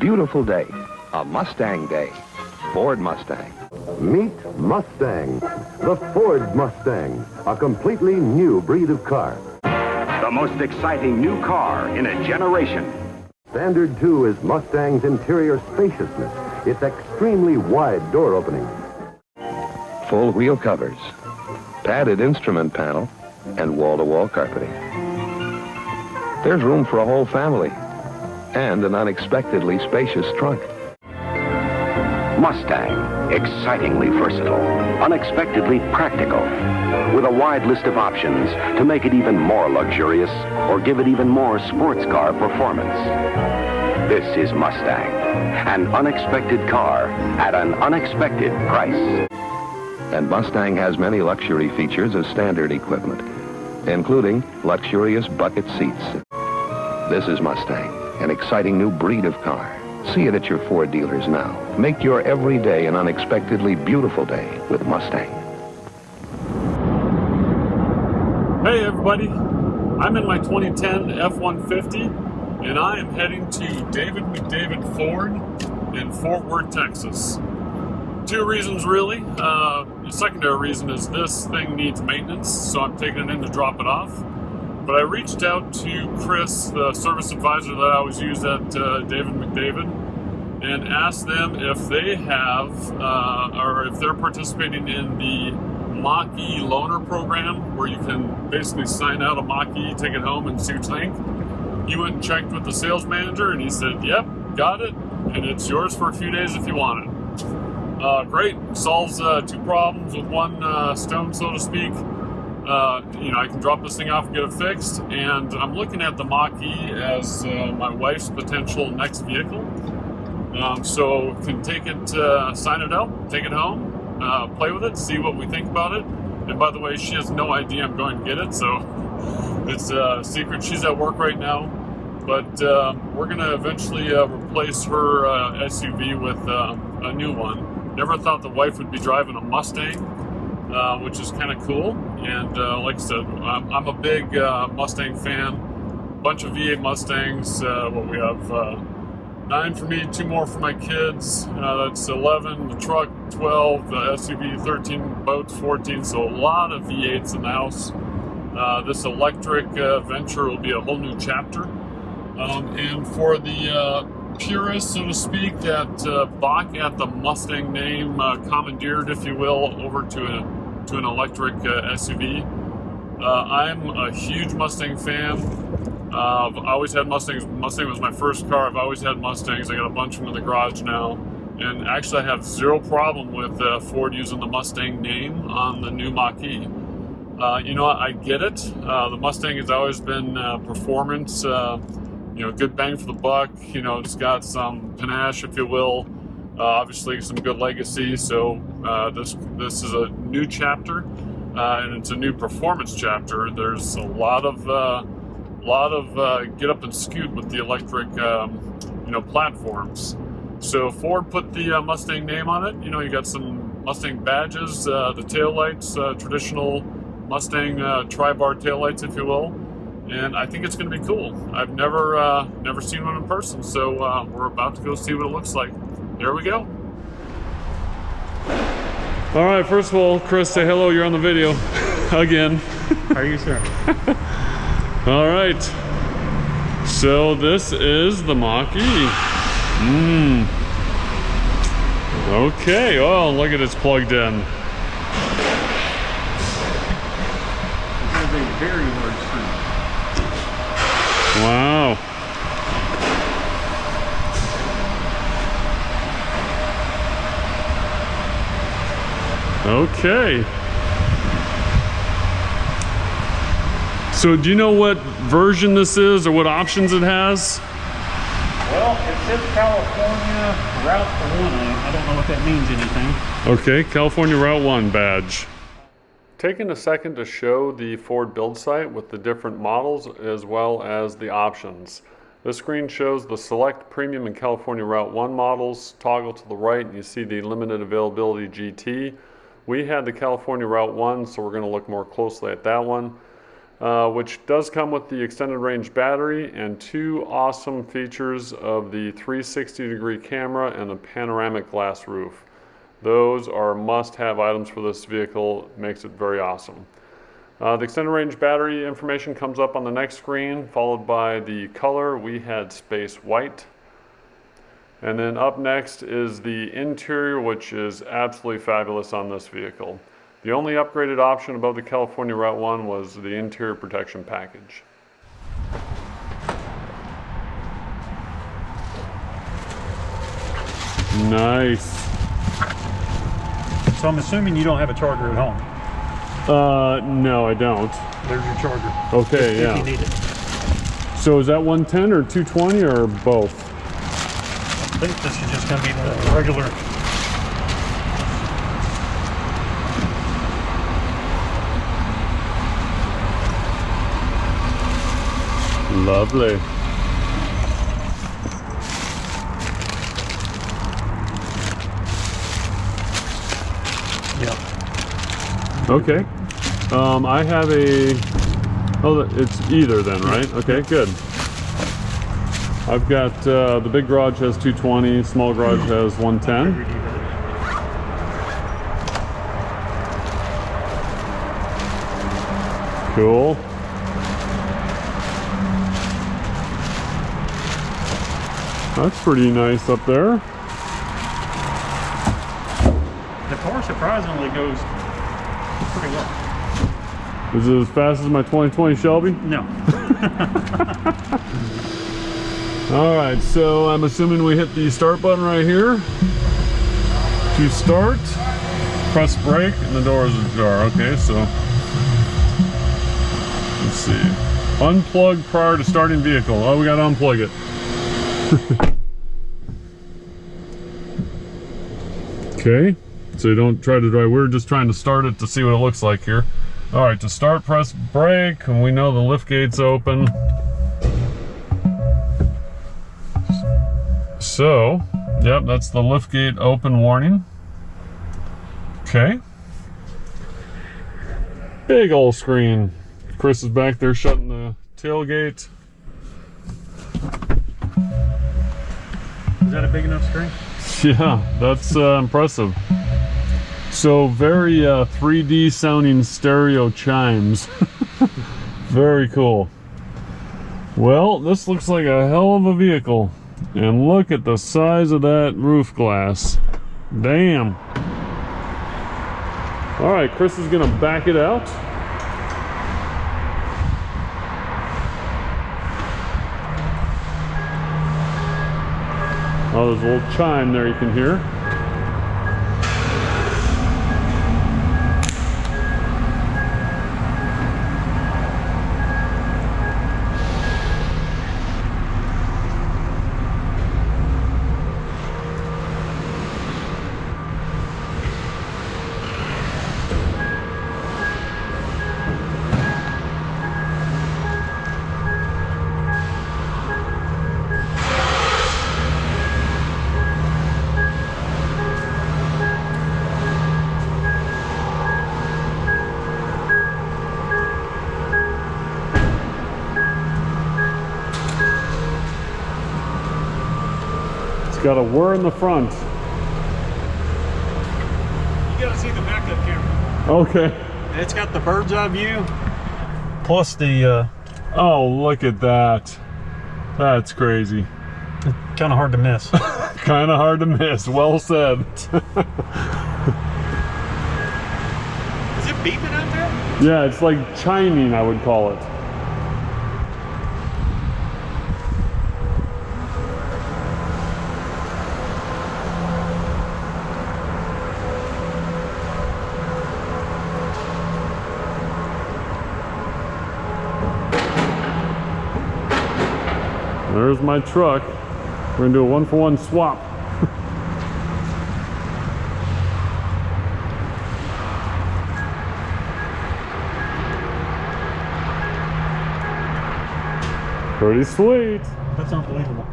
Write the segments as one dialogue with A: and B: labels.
A: beautiful day, a Mustang day. Ford Mustang.
B: Meet Mustang, the Ford Mustang, a completely new breed of car.
C: The most exciting new car in a generation.
B: Standard, too, is Mustang's interior spaciousness, its extremely wide door openings.
A: Full wheel covers, padded instrument panel, and wall-to-wall carpeting. There's room for a whole family and an unexpectedly spacious trunk.
C: Mustang, excitingly versatile, unexpectedly practical, with a wide list of options to make it even more luxurious or give it even more sports car performance. This is Mustang, an unexpected car at an unexpected price.
A: And Mustang has many luxury features as standard equipment, including luxurious bucket seats. This is Mustang, an exciting new breed of car. See it at your Ford dealers now. Make your every day an unexpectedly beautiful day with Mustang.
D: Hey everybody, I'm in my 2010 F-150 and I am heading to David McDavid Ford in Fort Worth, Texas. Two reasons really. The secondary reason is this thing needs maintenance, so I'm taking it in to drop it off. But I reached out to Chris, the service advisor that I always use at David McDavid, and asked them if they have, or if they're participating in the Mach E loaner program, where you can basically sign out a Mach E, take it home, and see what you think. He went and checked with the sales manager, and he said, "Yep, got it, and it's yours for a few days if you want it." Great, solves two problems with one stone, so to speak. I can drop this thing off and get it fixed, and I'm looking at the Mach E as my wife's potential next vehicle. So can take it, sign it out, take it home, play with it, see what we think about it. And by the way, she has no idea I'm going to get it, so it's a secret. She's at work right now, but we're going to eventually replace her SUV with a new one. Never thought the wife would be driving a Mustang, which is kind of cool. And like I said, I'm a big Mustang fan. Bunch of V8 Mustangs. What we have, 9 for me, 2 more for my kids. That's 11. The truck, 12. The SUV, 13. Boats, 14. So a lot of V8s in the house. This electric venture will be a whole new chapter. And for the purists, so to speak, that balk at the Mustang name, commandeered, if you will, over to an electric SUV. I'm a huge Mustang fan. I've always had Mustangs. Mustang was my first car. I've always had Mustangs. I got a bunch of them in the garage now. And actually I have zero problem with Ford using the Mustang name on the new Mach E. You know what, I get it. The Mustang has always been performance, good bang for the buck. It's got some panache, if you will. Obviously some good legacy. So this is a new chapter, and it's a new performance chapter. There's a lot of get up and scoot with the electric platforms. So Ford put the Mustang name on it. You got some Mustang badges, the taillights, traditional Mustang tri-bar taillights, if you will. And I think it's going to be cool. I've never seen one in person, so we're about to go see what it looks like. There we go. All right, first of all, Chris, say hello. You're on the video again.
E: How are you, sir?
D: All right. So this is the Mach E. Okay. Oh, look at it's plugged in.
E: This is a very large screen.
D: Wow. Okay. So do you know what version this is or what options it has?
E: Well, it says California Route 1. I don't know if that means anything.
D: Okay, California Route 1 badge. Taking a second to show the Ford build site with the different models as well as the options. This screen shows the select premium and California Route 1 models. Toggle to the right and you see the limited availability GT. We had the California Route 1, so we're going to look more closely at that one. which does come with the extended range battery and 2 awesome features of the 360-degree camera and the panoramic glass roof. Those are must-have items for this vehicle. It makes it very awesome. The extended range battery information comes up on the next screen, followed by the color. We had space white. And then up next is the interior, which is absolutely fabulous on this vehicle. The only upgraded option above the California Route 1 was the interior protection package. Nice.
E: So I'm assuming you don't have a charger at home.
D: No, I don't.
E: There's your charger.
D: Okay,
E: if
D: yeah.
E: you need it.
D: So is that 110 or 220 or both?
E: I think this is just going to be the regular.
D: Lovely.
E: Yeah.
D: Okay. I have a... Oh, it's either then, right? Okay, good. I've got the big garage has 220, small garage has 110. Cool. That's pretty nice up there.
E: The car surprisingly goes pretty well.
D: Is it as fast as my 2020 Shelby?
E: No.
D: All right, so I'm assuming we hit the start button right here. To start, press brake and the doors ajar. Okay, so let's see. Unplug prior to starting vehicle. Oh, we got to unplug it. Okay, so you don't try to drive. We're just trying to start it to see what it looks like here. All right, to start, press brake, and we know the lift gate's open. So, yep, that's the lift gate open warning. Okay. Big old screen. Chris is back there shutting the tailgate.
E: Is that a big enough screen?
D: Yeah, that's impressive. So very 3D sounding stereo chimes. Very cool. Well, this looks like a hell of a vehicle. And look at the size of that roof glass. Damn. All right, Chris is gonna back it out. Oh, there's a little chime there you can hear. Got a whir in the front.
E: You gotta see the backup camera.
D: Okay.
E: It's got the bird's eye view, plus the...
D: Oh, look at that. That's crazy.
E: Kind of hard to miss.
D: Kind of hard to miss. Well said.
E: Is it beeping out there?
D: Yeah, it's like chiming, I would call it. There's my truck. We're gonna do a 1-for-1 swap. Pretty sweet.
E: That's unbelievable.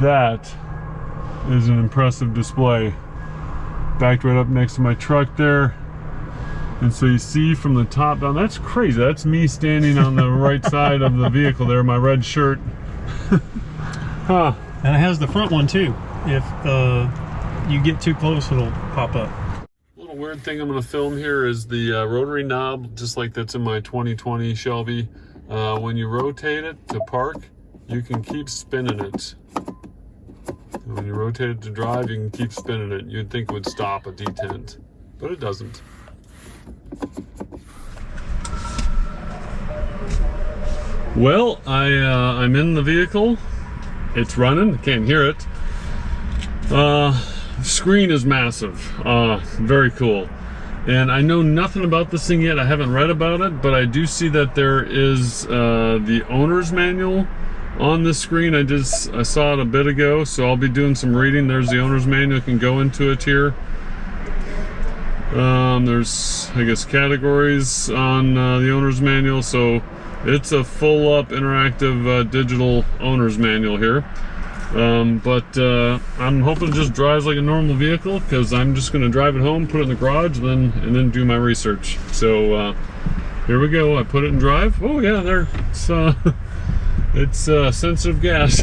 D: That is an impressive display. Backed right up next to my truck there. And so you see from the top down, that's crazy. That's me standing on the right side of the vehicle there, my red shirt. Huh.
E: And it has the front one too. If you get too close, it'll pop up.
D: A little weird thing I'm going to film here is the rotary knob, just like that's in my 2020 Shelby. When you rotate it to park, you can keep spinning it. And when you rotate it to drive, you can keep spinning it. You'd think it would stop a detent, but it doesn't. Well, I'm in the vehicle. It's running. I can't hear it. Screen is massive. Very cool. And I know nothing about this thing yet. I haven't read about it, but I do see that there is the owner's manual on this screen. I saw it a bit ago, so I'll be doing some reading. There's the owner's manual. You can go into it here. There's, I guess, categories on the owner's manual, so it's a full-up interactive digital owner's manual here. But I'm hoping it just drives like a normal vehicle, because I'm just going to drive it home, put it in the garage, and then do my research. So here we go. I put it in drive. Oh yeah, there. It's sensitive gas.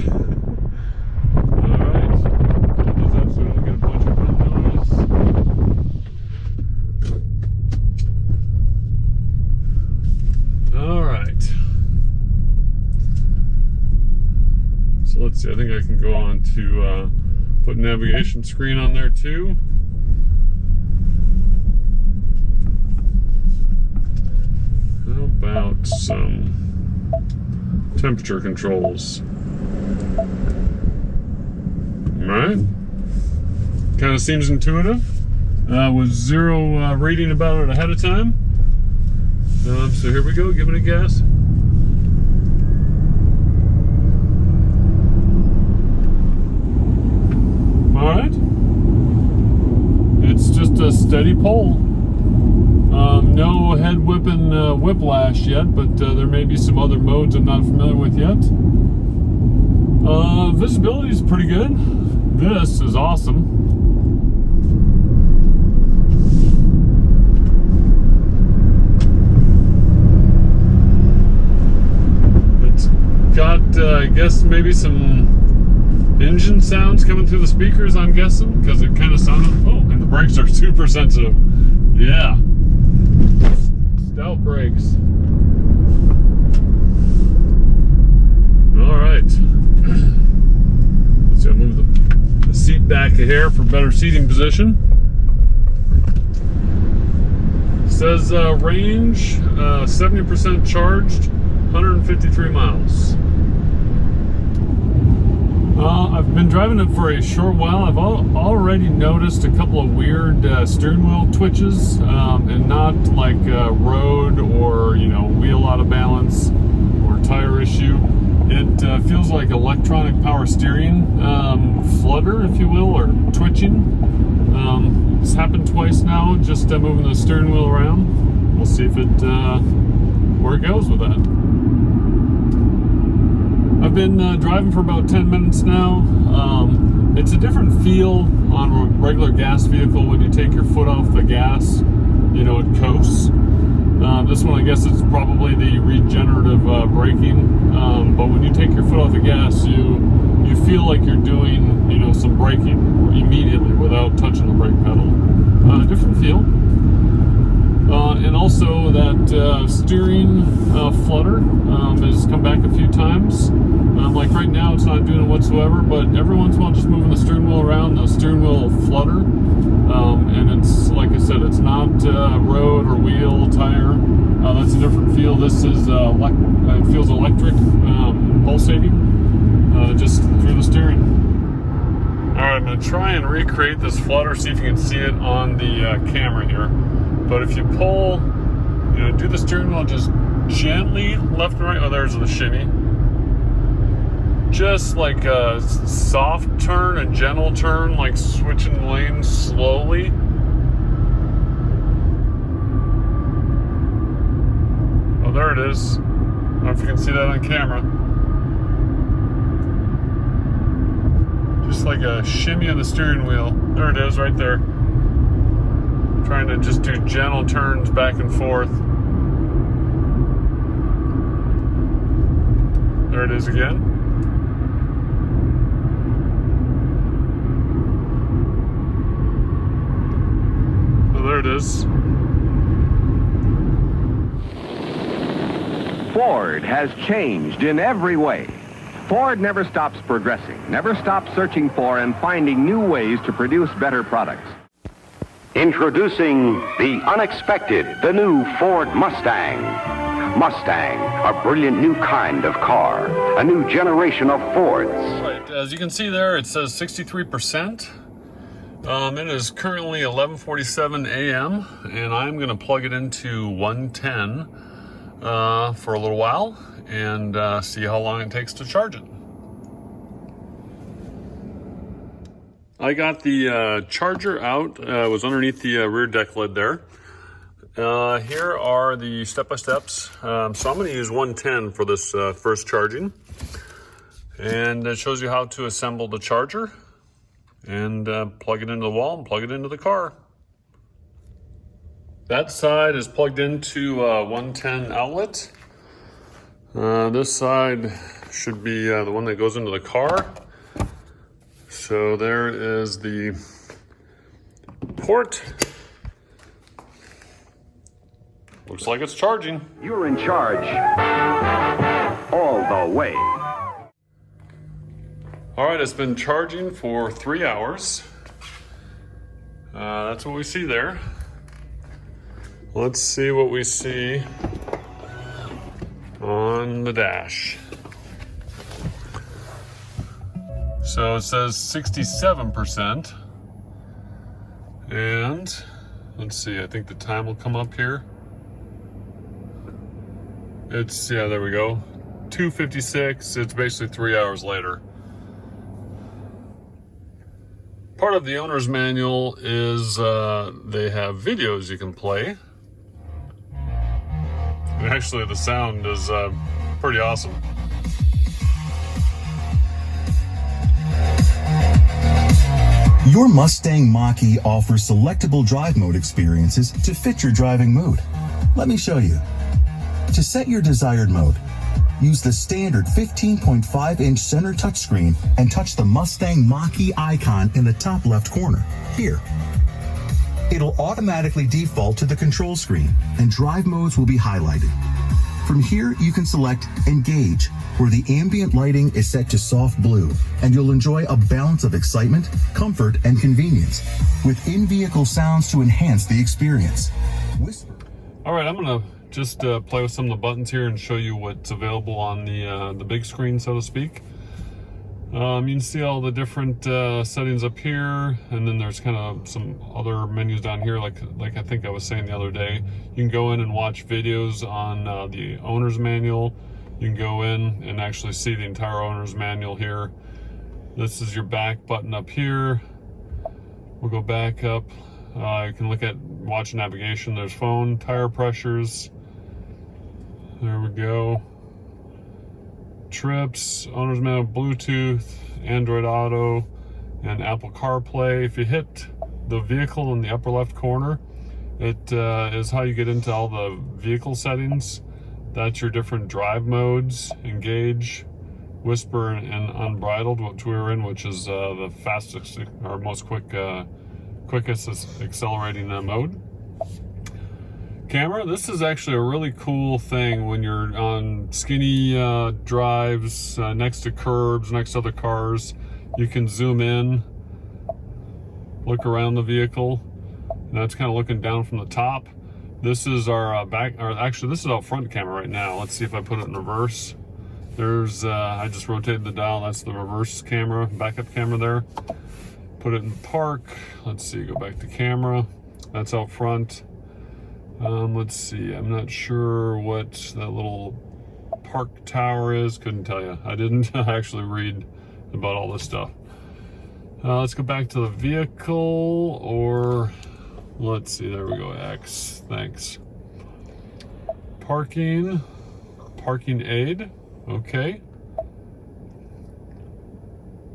D: Let's see, I think I can go on to put navigation screen on there too. How about some temperature controls? Alright. Kind of seems intuitive. With zero reading about it ahead of time. So here we go, giving it gas. Alright, it's just a steady pull. No head whipping whiplash yet, but there may be some other modes I'm not familiar with yet. Visibility is pretty good. This is awesome. It's got, I guess, maybe some engine sounds coming through the speakers, I'm guessing, because it kind of sounded, oh, and the brakes are super sensitive. Yeah. Stout brakes. Alright. So I'll move the seat back a hair for better seating position. It says range 70% charged, 153 miles. I've been driving it for a short while. I've already noticed a couple of weird steering wheel twitches, and not like road or, wheel out of balance or tire issue. It feels like electronic power steering flutter, if you will, or twitching. It's happened twice now, just moving the steering wheel around. We'll see if it where it goes with that. I've been driving for about 10 minutes now. It's a different feel on a regular gas vehicle when you take your foot off the gas, it coasts. This one, I guess, it's probably the regenerative braking. But when you take your foot off the gas, you feel like you're doing, some braking immediately without touching the brake pedal. Different feel. And also that steering flutter has come back a few times. Like right now it's not doing it whatsoever, but every once in a while just moving the steering wheel around, the steering wheel will flutter. And it's, like I said, it's not road or wheel, tire. That's a different feel. This is, it feels electric, pulsating, just through the steering. Alright, I'm going to try and recreate this flutter, see if you can see it on the camera here. But if you pull, do the steering wheel just gently left and right. Oh, there's the shimmy. Just like a soft turn, a gentle turn, like switching lanes slowly. Oh, there it is. I don't know if you can see that on camera. Just like a shimmy of the steering wheel. There it is, right there. Trying to just do gentle turns back and forth. There it is again. So there it is.
A: Ford has changed in every way. Ford never stops progressing, never stops searching for and finding new ways to produce better products.
C: Introducing the unexpected, the new Ford Mustang. Mustang, a brilliant new kind of car, a new generation of Fords.
D: Right, as you can see there, it says 63%. It is currently 11:47 a.m. and I'm going to plug it into 110 for a little while and see how long it takes to charge it. I got the charger out. It was underneath the rear deck lid there. Here are the step-by-steps. So I'm going to use 110 for this first charging. And it shows you how to assemble the charger and plug it into the wall and plug it into the car. That side is plugged into 110 outlet. This side should be the one that goes into the car. So there is the port. Looks like it's charging.
C: You're in charge all the way.
D: All right, it's been charging for 3 hours. That's what we see there. Let's see what we see on the dash. So it says 67%. And let's see, I think the time will come up here. It's, yeah, there we go. 2:56, it's basically 3 hours later. Part of the owner's manual is they have videos you can play. And actually the sound is pretty awesome.
F: Your Mustang Mach E offers selectable drive mode experiences to fit your driving mood. Let me show you. To set your desired mode, use the standard 15.5-inch center touchscreen and touch the Mustang Mach E icon in the top left corner, here. It'll automatically default to the control screen and drive modes will be highlighted. From here, you can select Engage, where the ambient lighting is set to soft blue, and you'll enjoy a balance of excitement, comfort, and convenience, with in-vehicle sounds to enhance the experience.
D: All right, I'm gonna just play with some of the buttons here and show you what's available on the big screen, so to speak. You can see all the different settings up here, and then there's kind of some other menus down here, like I think I was saying the other day. You can go in and watch videos on the owner's manual. You can go in and actually see the entire owner's manual here. This is your back button up here. We'll go back up. You can look at watch navigation. There's phone, tire pressures. There we go. Trips, owner's manual, Bluetooth, Android Auto, and Apple CarPlay. If you hit the vehicle in the upper left corner, it is how you get into all the vehicle settings. That's your different drive modes: Engage, Whisper, and Unbridled, which we were in, which is the fastest or most quickest accelerating mode. Camera, this is actually a really cool thing when you're on skinny drives next to curbs, next to other cars. You can zoom in, look around the vehicle, and that's kind of looking down from the top. This is our back, or actually this is our front camera right now. Let's see if I put it in reverse. There's, I just rotated the dial. That's the reverse camera, backup camera there. Put it in park. Let's see, go back to camera. That's out front. Let's see, I'm not sure what that little park tower is. Couldn't tell you. I didn't actually read about all this stuff. Let's go back to the vehicle, or let's see, there we go, X, thanks. Parking aid, okay.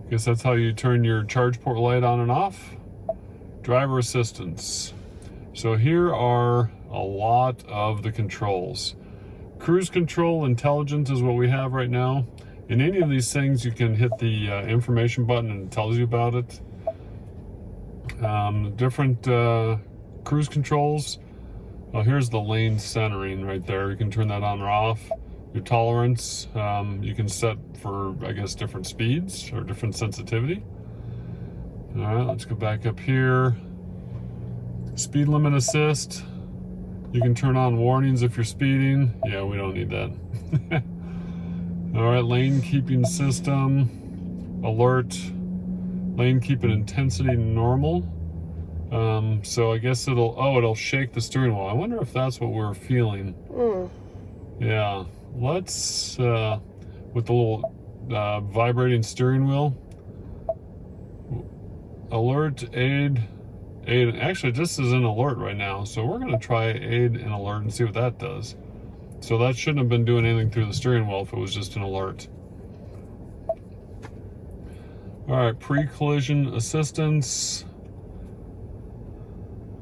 D: Guess that's how you turn your charge port light on and off. Driver assistance. So here are a lot of the controls. Cruise control intelligence is what we have right now. In any of these things, you can hit the information button and it tells you about it. Different cruise controls. Well, here's the lane centering right there. You can turn that on or off. Your tolerance, you can set for, I guess, different speeds or different sensitivity. All right, let's go back up here. Speed limit assist. You can turn on warnings if you're speeding. Yeah, we don't need that. All right, lane keeping system, alert, lane keeping intensity normal. So I guess it'll shake the steering wheel. I wonder if that's what we're feeling. Yeah, let's, with the little vibrating steering wheel. Alert, aid. Actually, this is an alert right now, so we're gonna try aid and alert and see what that does. So that shouldn't have been doing anything through the steering wheel if it was just an alert. All right, pre-collision assistance.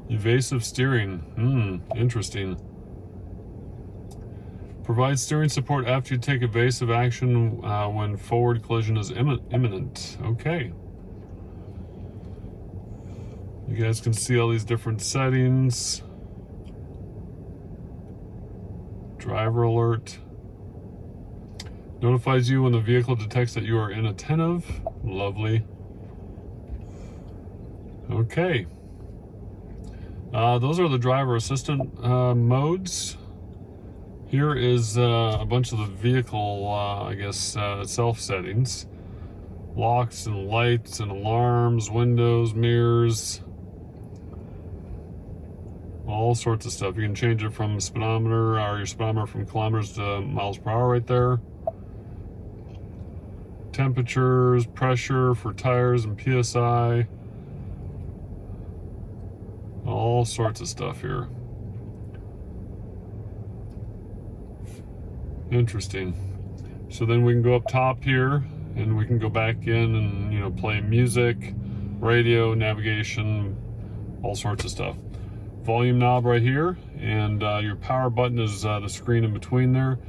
D: Evasive steering, interesting. Provide steering support after you take evasive action when forward collision is imminent. Okay. You guys can see all these different settings. Driver alert. Notifies you when the vehicle detects that you are inattentive. Lovely. Okay. Those are the driver assistant modes. Here is a bunch of the vehicle, I guess, self settings. Locks and lights and alarms, windows, mirrors. All sorts of stuff. You can change it from speedometer, or your speedometer from kilometers to miles per hour right there. Temperatures, pressure for tires and PSI. All sorts of stuff here. Interesting. So then we can go up top here and we can go back in and, you know, play music, radio, navigation, all sorts of stuff. Volume knob right here, and your power button is the screen in between there.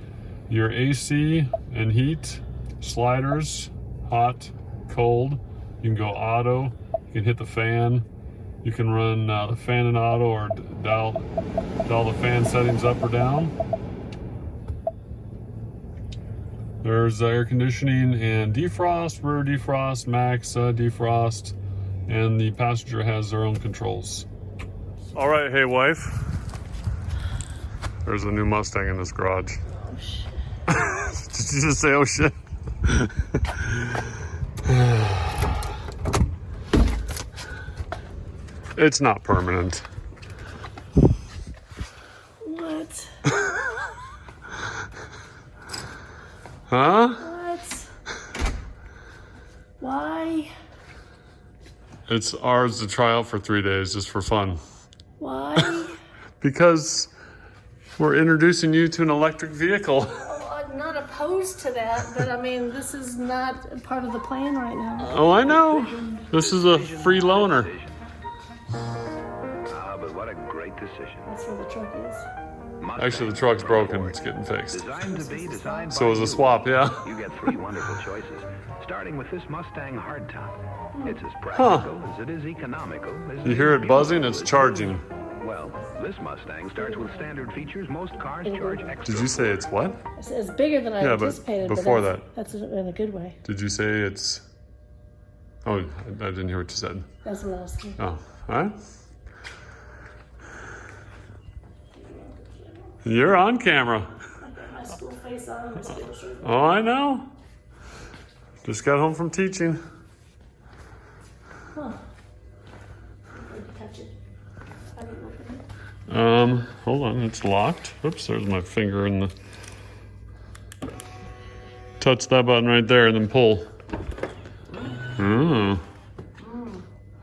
D: Your AC and heat, sliders, hot, cold. You can go auto, you can hit the fan. You can run the fan in auto or dial the fan settings up or down. There's air conditioning and defrost, rear defrost, max defrost, and the passenger has their own controls. All right, hey wife. There's a new Mustang in this garage.
G: Oh shit.
D: Did you just say oh shit? It's not permanent.
G: What?
D: Huh?
G: What? Why?
D: It's ours to try out for 3 days just for fun.
G: Why?
D: Because we're introducing you to an electric vehicle.
G: Oh, I'm not opposed to that, but I mean, this is not part of the plan right now.
D: Oh, I know. This is a free loaner.
C: But what a great decision.
G: That's where the truck is.
D: Actually, the truck's broken. It's getting fixed.
C: Designed to be designed
D: So it was a swap, yeah.
C: You get 3 wonderful choices, starting with this Mustang hardtop. It's as practical as it is economical.
D: You hear it buzzing? It's charging.
C: Well, this Mustang starts with standard featers most cars charge extra.
D: Did you say it's what?
G: It's bigger than I
D: Yeah, but
G: anticipated.
D: before
G: that's in a good way.
D: Did you say it's... Oh, I didn't hear what you said.
G: That's what I was thinking.
D: Oh, all right. You're on camera.
G: I got my school face on. My school shirt.
D: Oh, I know. Just got home from teaching.
G: Huh. I didn't touch it. I didn't open it.
D: Hold on, it's locked. Oops, there's my finger in the... Touch that button right there and then pull. Oh.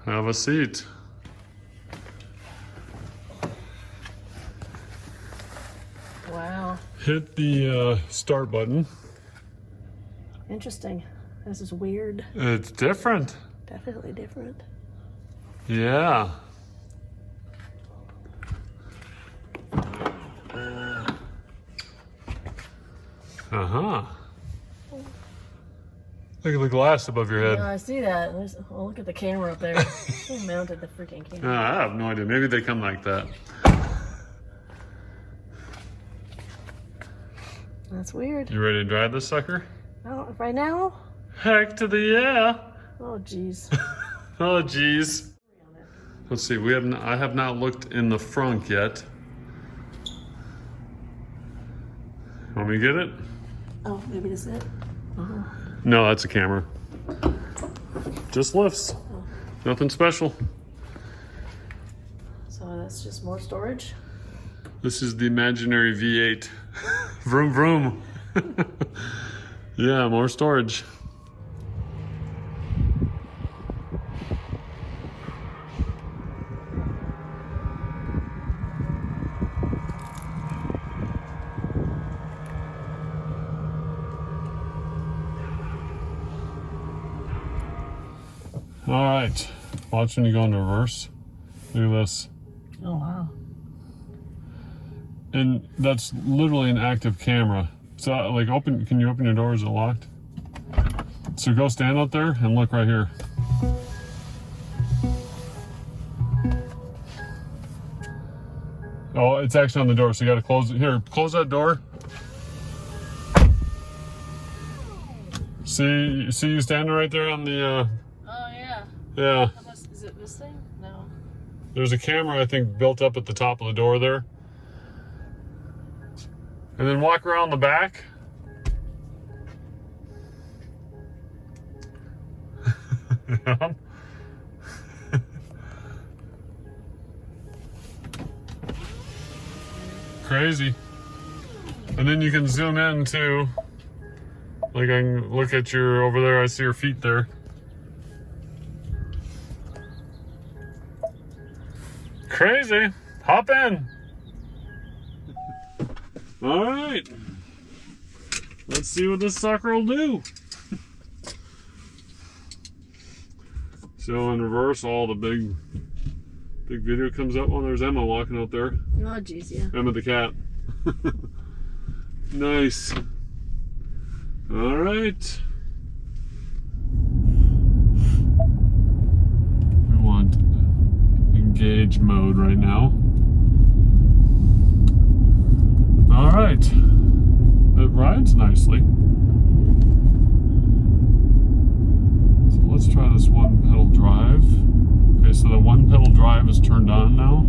D: Have a seat.
G: Wow.
D: Hit the start button.
G: Interesting. This is weird.
D: It's different.
G: Definitely different.
D: Yeah. Uh-huh. Look at the glass above your head.
H: Yeah, I see that. Oh, look at the camera up there. Who mounted the freaking camera?
D: I have no idea. Maybe they come like that.
H: That's weird.
D: You ready to drive this sucker?
H: Oh, right now?
D: Heck to the yeah.
H: Oh, jeez.
D: Oh, jeez. Let's see. I have not looked in the front yet. Want me to get it?
H: Oh, maybe this is it?
D: No, that's a camera. Just lifts.
H: Oh.
D: Nothing special.
H: So that's just more storage?
D: This is the imaginary V8. Vroom vroom. Yeah, more storage. All right, watch when you go into reverse. Look at this.
H: Oh, wow.
D: And that's literally an active camera. So like can you open your door? Is it locked? So go stand out there and look right here. Oh, it's actually on the door, so you gotta close it. Here, close that door. See you standing right there on the,
H: Oh, yeah.
D: yeah.
H: Is it this thing? No.
D: There's a camera, I think, built up at the top of the door there. And then walk around the back. Crazy. And then you can zoom in too. Like I can look at your, over there, I see your feet there. Crazy. Hop in. All right. Let's see what this sucker will do. So in reverse, all the big video comes up. Oh, there's Emma walking out there.
H: Oh, geez, yeah.
D: Emma the cat. Nice. All right. We want engage mode right now. All right. It rides nicely. So let's try this one pedal drive. Okay, so the one pedal drive is turned on now.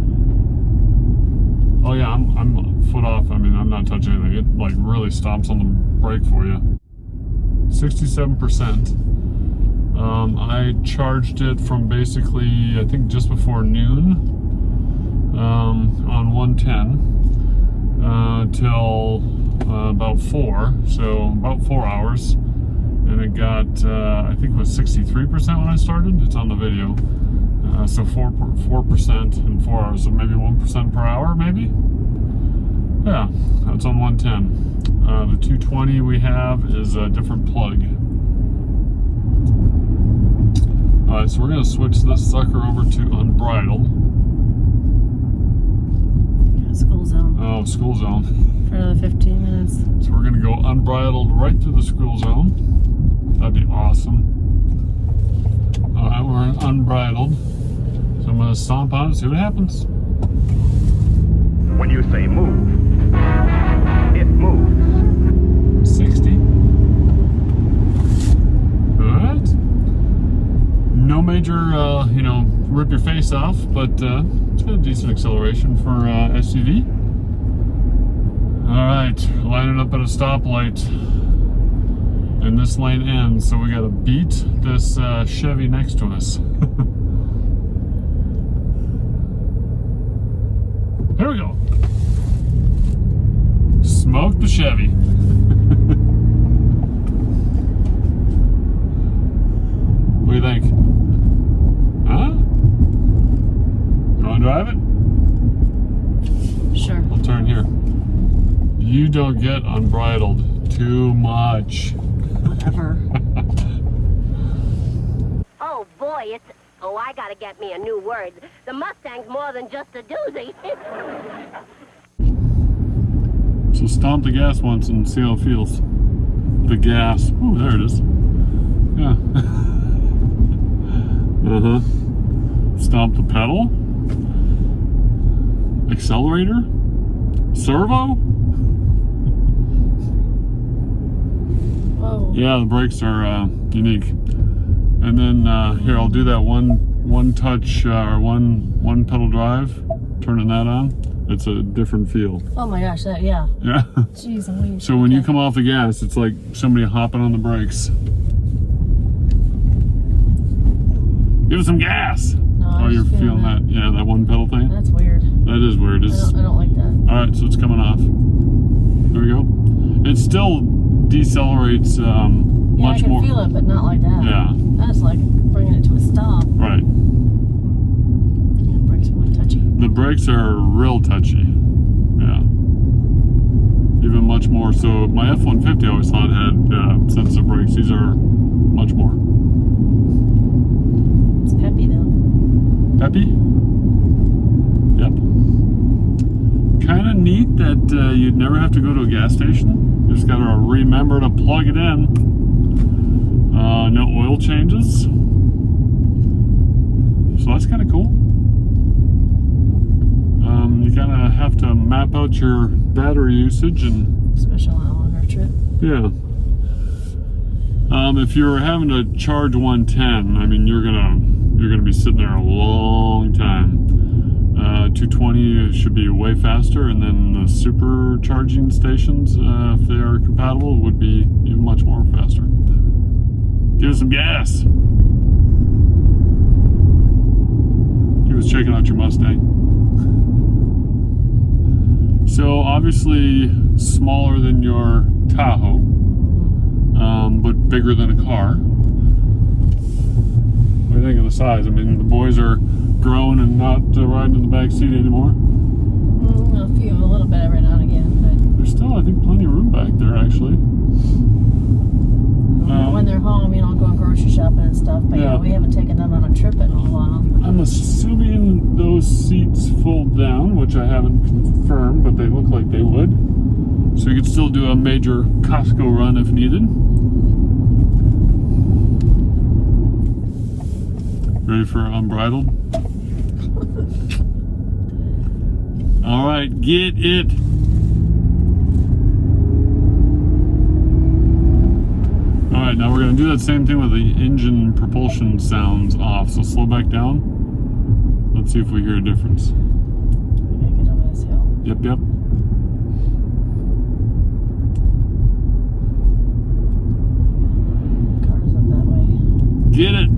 D: Oh yeah, I'm foot off. I mean, I'm not touching anything. It like really stomps on the brake for you. 67%. I charged it from basically, I think just before noon on 110 till about 4, so about 4 hours. And it got, I think it was 63% when I started. It's on the video. So 4% in 4 hours, so maybe 1% per hour, maybe? Yeah, that's on 110. The 220 we have is a different plug. Alright, so we're going to switch this sucker over to unbridled.
H: Yeah, school zone.
D: Oh, school zone.
H: For another 15 minutes.
D: So we're going to go unbridled right through the school zone. That'd be awesome. Alright, we're in unbridled. So I'm going to stomp on it, see what happens.
C: When you say move, it moves.
D: 60. Alright. No major, rip your face off, but it's got a decent acceleration for SUV. Alright, lining up at a stoplight. And this lane ends, so we gotta beat this Chevy next to us. Here we go. Smoke the Chevy. What do you think? Huh? You wanna drive it?
H: Sure.
D: I'll turn here. You don't get unbridled too much.
H: Whatever.
I: Oh boy, it's... Oh, I gotta get me a new word. The Mustang's more than just a doozy.
D: So stomp the gas once and see how it feels. the gas. Oh, there it is. Yeah. Stomp the pedal. Accelerator. Servo.
H: Whoa.
D: Yeah, the brakes are unique. And then here, I'll do that one touch or one pedal drive. Turning that on. It's a different feel.
H: Oh my gosh, that, yeah.
D: Yeah.
H: Jeez, I'm weird.
D: So when you come off the gas, it's like somebody hopping on the brakes. Give it some gas.
H: No,
D: Oh, you're feeling that. Yeah, that one pedal thing?
H: That's weird.
D: That is weird.
H: I don't like that.
D: All right, so it's coming off. There we go. It still decelerates much more.
H: I can feel it, but not like that.
D: Yeah.
H: That's like bringing it to a stop.
D: Right.
H: Yeah, brakes are really touchy.
D: The brakes are real touchy. Yeah. Even much more. So my F-150 I always thought had sensitive brakes. These are much more.
H: It's peppy though.
D: Peppy? Yep. Kind of neat that you'd never have to go to a gas station. You just got to remember to plug it in. No oil changes. So that's kind of cool. You kind of have to map out your battery usage and
H: Especially on a longer trip.
D: yeah. If you're having to charge 110, I mean you're gonna be sitting there a long time. 220 should be way faster, and then the supercharging stations, if they are compatible, would be even much more faster. Give it some gas. He was checking out your Mustang. So obviously smaller than your Tahoe, but bigger than a car. What do you think of the size? I mean, the boys are grown and not riding in the back seat anymore.
H: A little bit every now and again, but
D: There's still, I think, plenty of room back there, actually.
H: when they're home, going grocery shopping and stuff. But
D: Yeah.
H: we haven't taken them on a trip in a while.
D: I'm assuming those seats fold down, which I haven't confirmed, but they look like they would. So you could still do a major Costco run if needed. Ready for unbridled? All right, get it. All right, now we're gonna do that same thing with the engine propulsion sounds off. So slow back down. Let's see if we hear a difference.
H: We gotta get over this hill.
D: Yep.
H: Cars up that way.
D: Get it.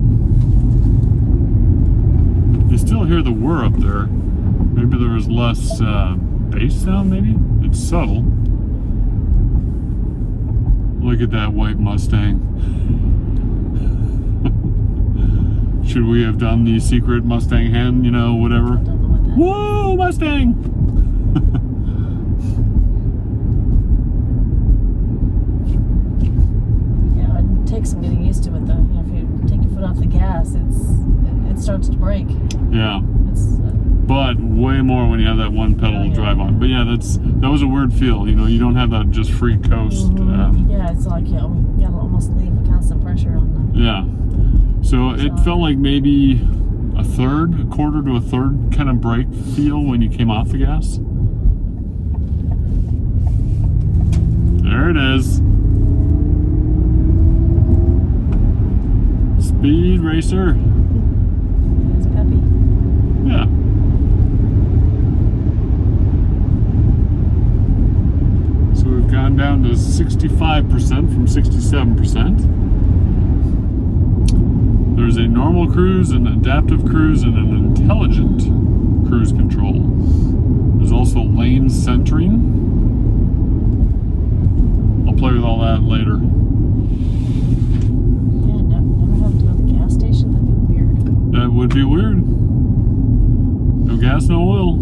D: You still hear the whir up there. Maybe there was less bass sound, maybe? It's subtle. Look at that white Mustang. Should we have done the secret Mustang hand, whatever?
H: I don't know what that
D: Whoa, Mustang!
H: Yeah, it takes some getting used to it though. If you take your foot off the gas, it starts to break.
D: Yeah.
H: It's
D: But way more when you have that one pedal drive on. But yeah, that was a weird feel. You don't have that just free coast.
H: yeah, it's like you gotta almost leave a constant pressure on them.
D: Yeah. So it felt like maybe a quarter to a third kind of brake feel when you came off the gas. There it is. Speed racer.
H: It's peppy.
D: Yeah. So we've gone down to 65% from 67%. There's a normal cruise, an adaptive cruise, and an intelligent cruise control. There's also lane centering. I'll play with all that later.
H: Yeah, never have to go to the gas station. That'd be weird.
D: That would be weird. No gas, no oil.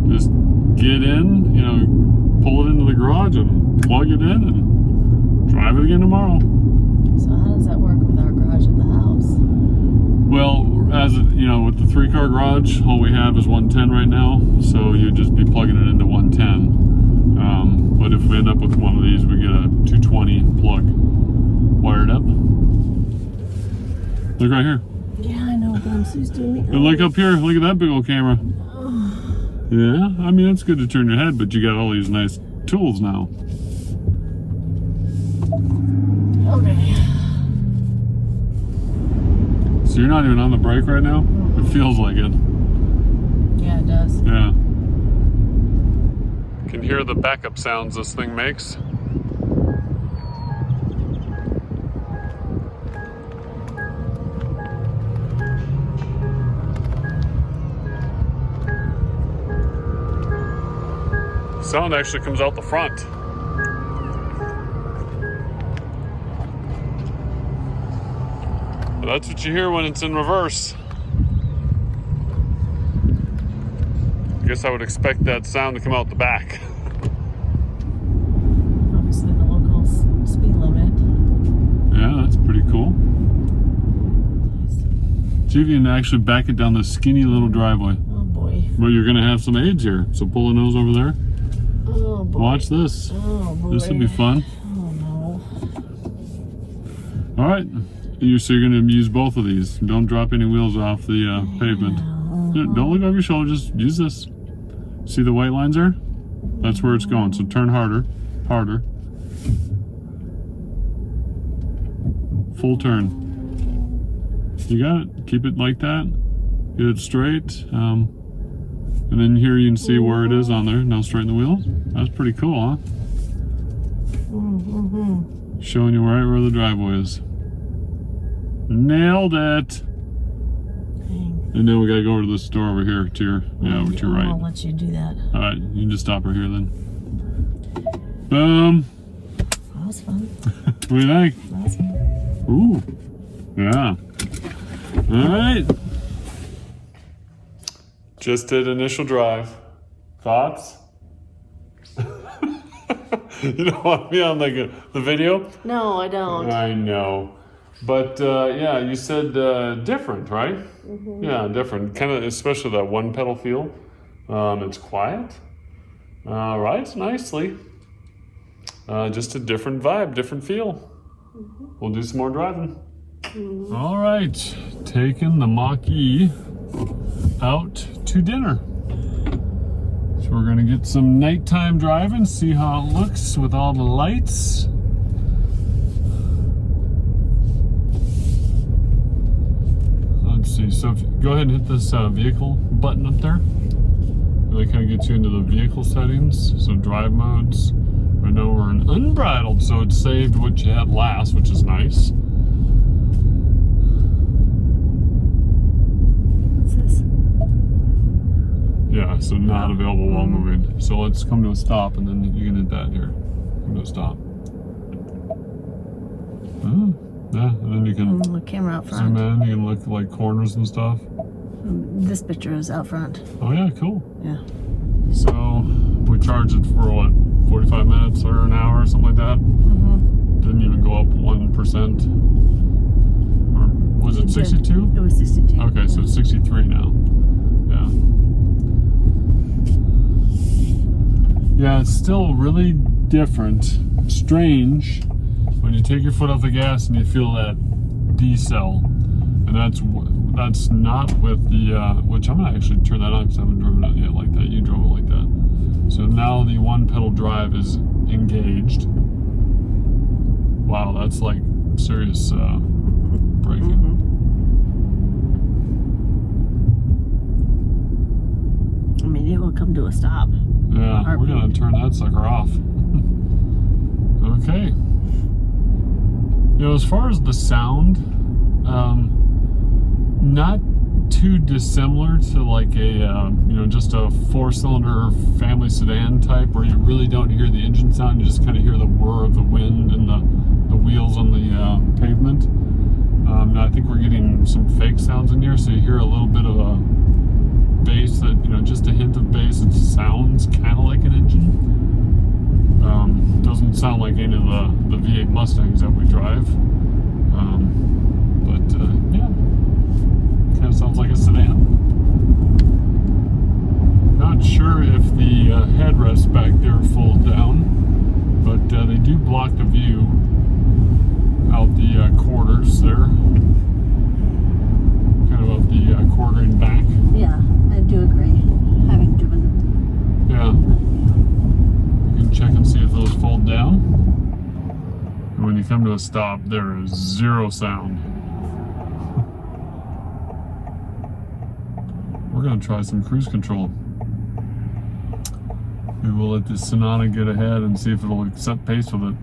D: Just get in, pull it into the garage and plug it in and drive it again tomorrow.
H: So how does that work with our garage at the house?
D: Well, with the 3-car garage, all we have is 110 right now, so you'd just be plugging it into 110. But if we end up with one of these, we get a 220 plug wired up. Look right here.
H: Yeah, I know, but I'm so used to doing it.
D: And look up here. Look at that big old camera. Yeah, I mean, it's good to turn your head, but you got all these nice tools now.
H: Okay.
D: So you're not even on the brake right now? It feels like it.
H: Yeah, it does.
D: Yeah. You can hear the backup sounds this thing makes. Sound actually comes out the front. But that's what you hear when it's in reverse. I guess I would expect that sound to come out the back.
H: Obviously the local speed limit.
D: Yeah, that's pretty cool. See if you can actually back it down the skinny little driveway.
H: Oh boy.
D: But you're gonna have some aids here. So pull the nose over there.
H: Oh boy.
D: Watch this.
H: Oh boy.
D: This will be fun.
H: Oh no.
D: All right. So you're gonna use both of these. Don't drop any wheels off the pavement. Don't look over your shoulder, just use this. See the white lines there? That's where it's going. So turn harder, harder. Full turn. You got it. Keep it like that. Get it straight. And then here you can see where it is on there. Now straighten the wheels. That's pretty cool, huh? Showing you right where the driveway is. Nailed it. And then we gotta go over to the store over here to your, over to your right.
H: I'll let you do that.
D: All right, you can just stop right here then. Boom.
H: That was fun.
D: What do you think?
H: That was fun.
D: Ooh, yeah. All right. Just did initial drive. Thoughts? You don't want me on like the video?
H: No, I don't.
D: I know. But yeah, you said different, right? Mm-hmm. Yeah, different. Kind of, especially that one pedal feel. It's quiet. Rides nicely. Just a different vibe, different feel. Mm-hmm. We'll do some more driving. Mm-hmm. All right, taking the Mach E out to dinner. So we're gonna get some nighttime driving, see how it looks with all the lights. Let's see, so if you go ahead and hit this vehicle button up there. That kind of gets you into the vehicle settings. So drive modes. Right now we're in unbridled, so it saved what you had last, which is nice.
H: What's this?
D: Yeah, so not available while moving. So let's come to a stop, and then you can hit that here. Come to a stop. Yeah, and then you can
H: The camera out front.
D: zoom in, you can look at like corners and stuff.
H: This picture is out front.
D: Oh yeah, cool.
H: Yeah.
D: So we charged it for what, 45 minutes or an hour, something like that? Mm-hmm. Didn't even go up 1%. Or was it 62?
H: It was 62.
D: Okay, so it's 63 now. Yeah. Yeah, it's still really different, strange, when you take your foot off the gas and you feel that decel. And that's not with the, which I'm gonna actually turn that on because I haven't driven it yet like that. You drove it like that. So now the one pedal drive is engaged. Wow, that's like serious braking.
H: I mean, it will come to a stop.
D: Yeah, we're gonna turn that sucker off. Okay. You know, as far as the sound, not too dissimilar to like a, just a 4-cylinder family sedan type where you really don't hear the engine sound, you just kind of hear the whir of the wind and the wheels on the pavement. Now I think we're getting some fake sounds in here, so you hear a little bit of a bass that, just a hint of bass. It sounds kind of like an engine. Doesn't sound like any of the V8 Mustangs that we drive. Yeah, kind of sounds like a sedan. Not sure if the headrests back there fold down. they do block the view out the quarters there. Kind of out the quartering back.
H: Yeah, I do agree. Having driven.
D: Yeah. You can check and see if those fold down. And when you come to a stop, there is zero sound. We're going to try some cruise control. We will let the Sonata get ahead and see if it'll accept pace with it.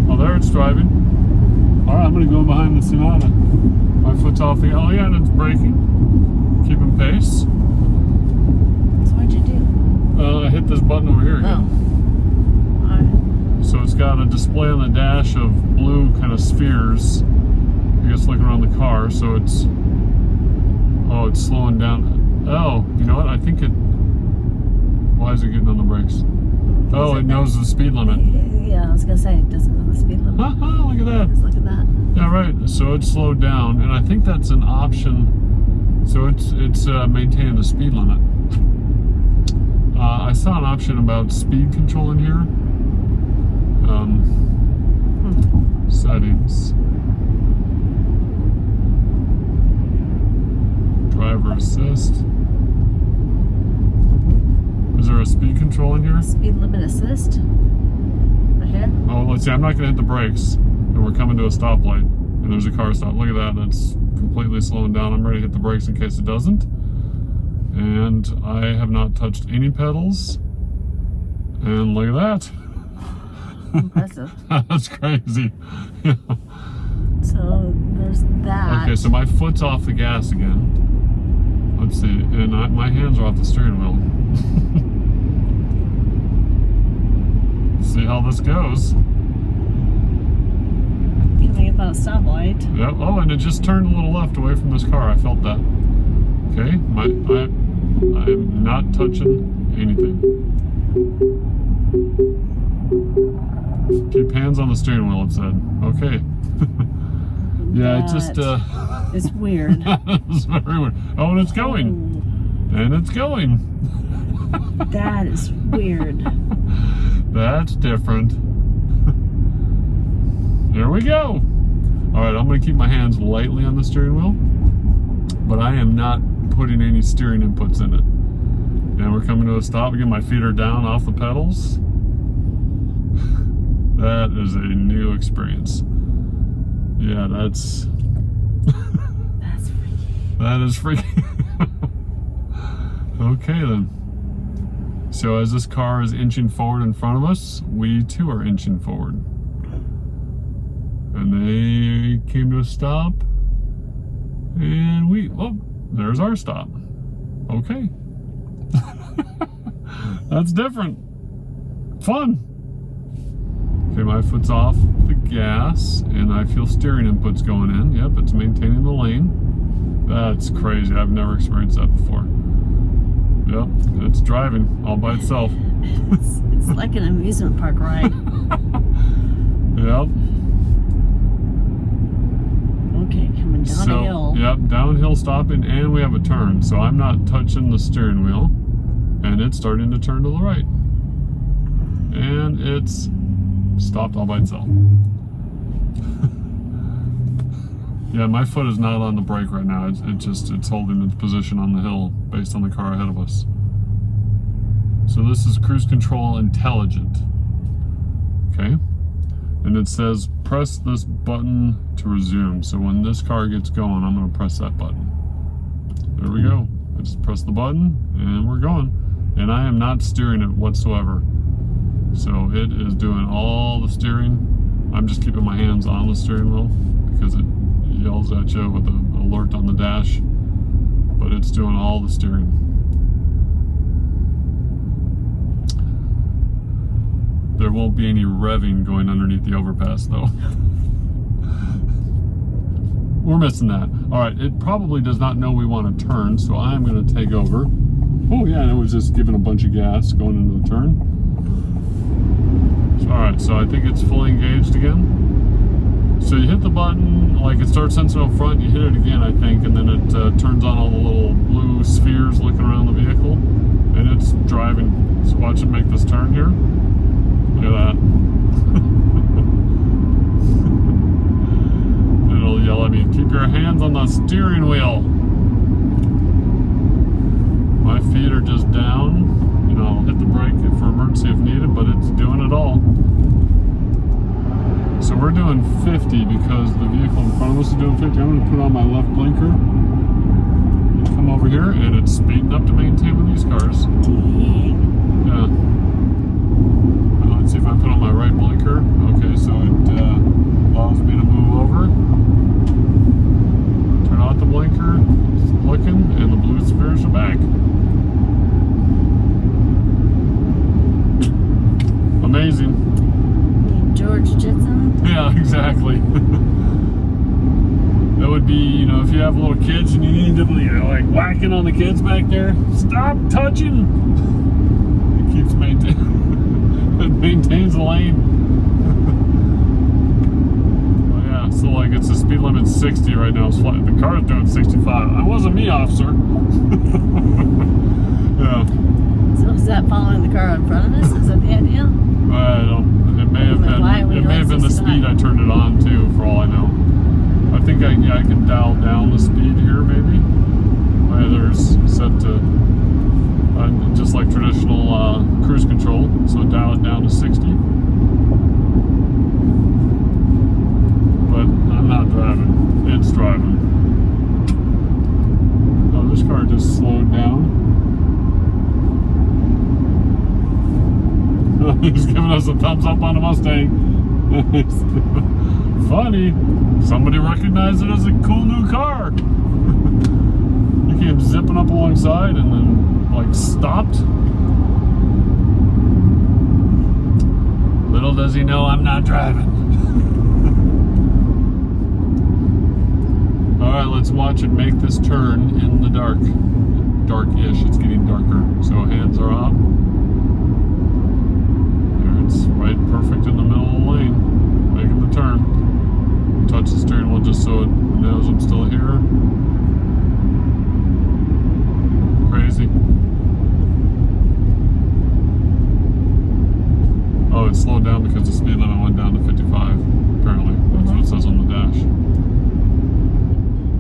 D: Oh, there it's driving. All right, I'm going to go behind the Sonata. My foot's off the... Oh, yeah, and it's braking. Keeping pace.
H: So what'd you do?
D: I hit this button over here again.
H: Oh. All right.
D: So it's got a display on the dash of blue kind of spheres. I guess looking around the car, so it's... Oh, it's slowing down. Oh, you know what? I think it... Why is it getting on the brakes? Oh, it knows the speed limit.
H: Yeah, I was going to say, it doesn't know the speed limit.
D: Haha, look at that.
H: Just look at that.
D: Yeah, right. So it's slowed down, and I think that's an option. So it's maintaining the speed limit. I saw an option about speed control in here. Settings. Driver assist. Is there a speed control in here?
H: Speed limit assist. Right here.
D: Oh, let's see. I'm not going to hit the brakes, and we're coming to a stoplight, and there's a car stop. Look at that. That's completely slowing down. I'm ready to hit the brakes in case it doesn't. And I have not touched any pedals. And look at that.
H: Impressive.
D: That's crazy.
H: So there's that.
D: Okay, so my foot's off the gas again. Let's see, and my hands are off the steering wheel. See how this goes.
H: Coming up on a stoplight.
D: Yep. Oh, and it just turned a little left away from this car. I felt that. Okay, I'm not touching anything. Keep hands on the steering wheel, it said. Okay. Yeah, it just
H: it's weird.
D: It's very weird. Oh, and it's going. Ooh. And it's going.
H: That is weird.
D: That's different. There we go. All right, I'm going to keep my hands lightly on the steering wheel, but I am not putting any steering inputs in it. And we're coming to a stop. Again, my feet are down off the pedals. That is a new experience. Yeah, that's
H: freaky.
D: That is freaky. Okay then. So as this car is inching forward in front of us, we too are inching forward. And they came to a stop. And there's our stop. Okay. That's different. Fun. Okay, my foot's off the gas, and I feel steering inputs going in. Yep, it's maintaining the lane. That's crazy. I've never experienced that before. Yep, it's driving all by itself.
H: It's like an amusement park ride.
D: Yep.
H: Okay, coming down a hill.
D: Yep, downhill stopping, and we have a turn. So I'm not touching the steering wheel, and it's starting to turn to the right. And it's stopped all by itself. Yeah, my foot is not on the brake right now. It's holding its position on the hill based on the car ahead of us. So this is cruise control intelligent. Okay. And it says press this button to resume. So when this car gets going, I'm going to press that button. There we go. I just press the button and we're going. And I am not steering it whatsoever. So it is doing all the steering. I'm just keeping my hands on the steering wheel because it yells at you with an alert on the dash. But it's doing all the steering. There won't be any revving going underneath the overpass though. We're missing that. All right, it probably does not know we want to turn, so I'm going to take over. Oh yeah, and it was just giving a bunch of gas going into the turn. All right, so I think it's fully engaged again. So you hit the button, like it starts sensing up front, you hit it again, I think, and then it turns on all the little blue spheres looking around the vehicle, and it's driving. So watch concerned here. Look at that. It'll yell at me, keep your hands on the steering wheel. My feet are just down. You know, I'll hit the brake for emergency if needed, but it's doing it all. So we're doing 50 because the vehicle in front of us is doing 50. I'm going to put on my left blinker and come over here, and it's speeding up to maintain with these cars. Yeah. Now let's see if I put on my right blinker. Okay, so it allows me to move over. Turn out the blinker, it's looking, and the blue spheres are back. Amazing.
H: George Jetson?
D: Yeah, exactly. That would be, you know, if you have little kids and you need to, you know, like whacking on the kids back there. Stop touching! It keeps maintaining, it maintains the lane. Oh yeah, so like it's the speed limit 60 right now. The car's doing 65. That wasn't me, officer. Yeah.
H: So is that following the car in front of us? Is that the idea?
D: I don't. It may have been. It may have been the speed I turned it on to, for all I know. I think I can dial down the speed here, maybe. There's set to just like traditional cruise control. So dial it down to 60. But I'm not driving. It's driving. Oh, this car just slowed down. He's giving us a thumbs up on a Mustang. Funny. Somebody recognized it as a cool new car. He came zipping up alongside and then, like, stopped. Little does he know I'm not driving. Alright, let's watch it make this turn in the dark. Dark-ish. It's getting darker. So hands are off. It's right perfect in the middle of the lane, making the turn. Touch the steering wheel just so it knows I'm still here. Crazy. Oh, it slowed down because the speed limit went down to 55, apparently. That's what it says on the dash.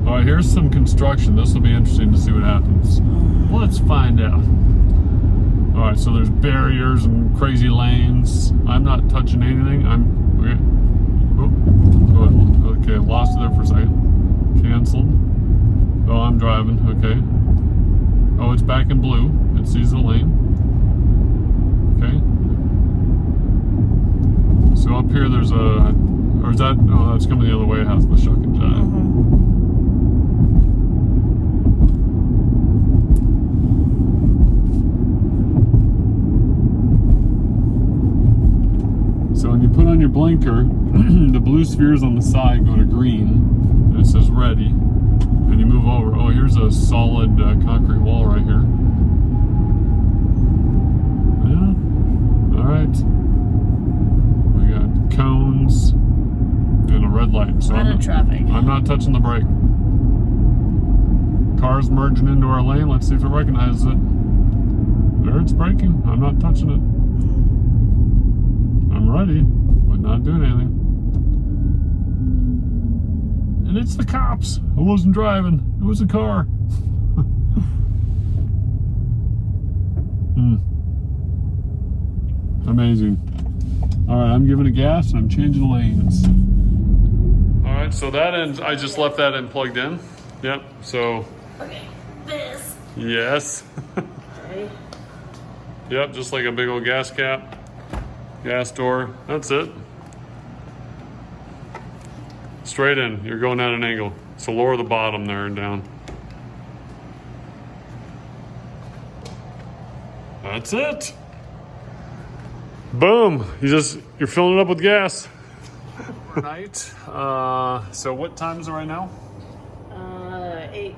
D: Alright, here's some construction. This will be interesting to see what happens. Let's find out. Alright, so there's barriers and crazy lanes. I'm not touching anything. Okay, lost it there for a second. Canceled. Oh, I'm driving. Okay. Oh, it's back in blue. It sees the lane. Okay. So up here there's a, or is that, oh, that's coming the other way. It has the shuck and jive. So when you put on your blinker, the blue spheres on the side go to green, and it says ready, and you move over. Oh, here's a solid concrete wall right here. Yeah, all right. We got cones and a red light. So I'm not touching the brake. Car's merging into our lane. Let's see if it recognizes it. There, it's braking. I'm not touching it. I'm ready, but not doing anything. And it's the cops. I wasn't driving. It was a car. Amazing. All right, I'm giving it gas and I'm changing lanes. All right, so that ends. I just left that in plugged in. Yep. So.
H: Okay. This.
D: Yes.
H: Okay.
D: Yep, just like a big old gas cap. Gas door, that's it. Straight in, you're going at an angle. So lower the bottom there and down. That's it. Boom, you're filling it up with gas. Night, so what time is it right now?
H: 8:20.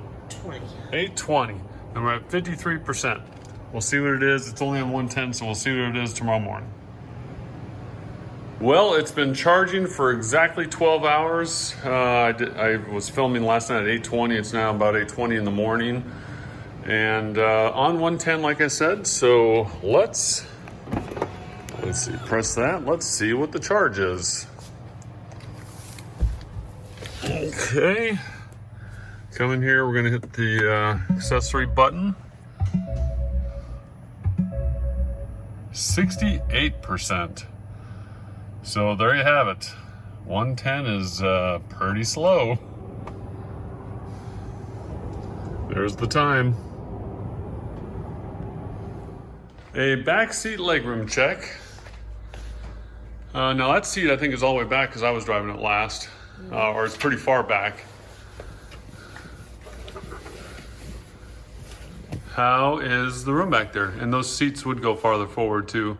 D: 8:20, and we're at 53%. We'll see what it is. It's only on 110, so we'll see what it is tomorrow morning. Well, it's been charging for exactly 12 hours. I was filming last night at 8:20. It's now about 8:20 in the morning. And on 110, like I said. So let's Let's see, press that. Let's see what the charge is. Okay. Come in here, we're gonna hit the accessory button. 68%. So there you have it. 110 is pretty slow. There's the time. A backseat legroom check. Now that seat I think is all the way back because I was driving it last, or it's pretty far back. How is the room back there? And those seats would go farther forward too.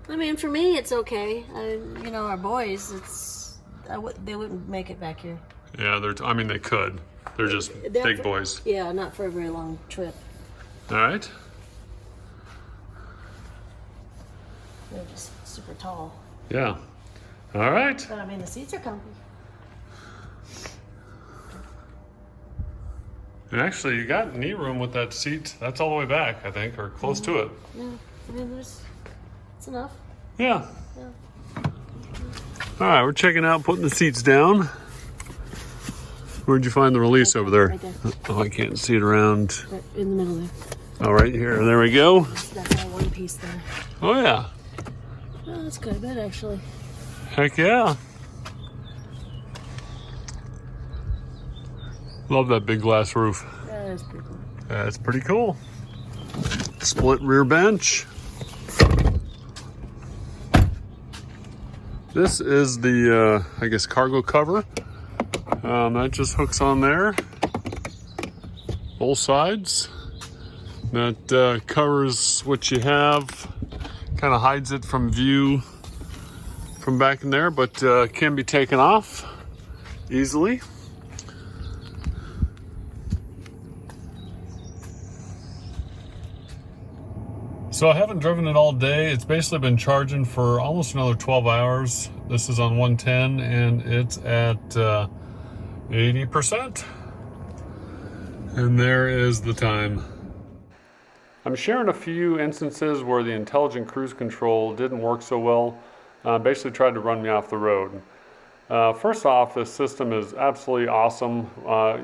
H: I mean, for me, it's okay. You know, our boys, they wouldn't make it back here.
D: Yeah, I mean, they could. They're just big boys.
H: Yeah, not for a very long trip.
D: All right.
H: They're just super tall.
D: Yeah. All right.
H: But I mean, the seats are comfy.
D: And actually, you got knee room with that seat. That's all the way back, I think, or close to it.
H: Yeah, I mean, it's enough.
D: Yeah. All right, we're checking out, putting the seats down. Where'd you find the release over there?
H: Right there.
D: Oh, I can't see it around.
H: Right in the middle there.
D: Oh, right here. There we go.
H: That's all one piece there.
D: Oh, yeah.
H: Oh, that's quite a bit, actually.
D: Heck yeah. Love that big glass roof.
H: That is pretty cool.
D: That's pretty cool. Split rear bench. This is the, I guess, cargo cover. That just hooks on there. Both sides. That covers what you have. Kind of hides it from view from back in there, but can be taken off easily. So I haven't driven it all day. It's basically been charging for almost another 12 hours. This is on 110 and it's at 80%. And there is the time. I'm sharing a few instances where the intelligent cruise control didn't work so well. Basically tried to run me off the road. First off, this system is absolutely awesome.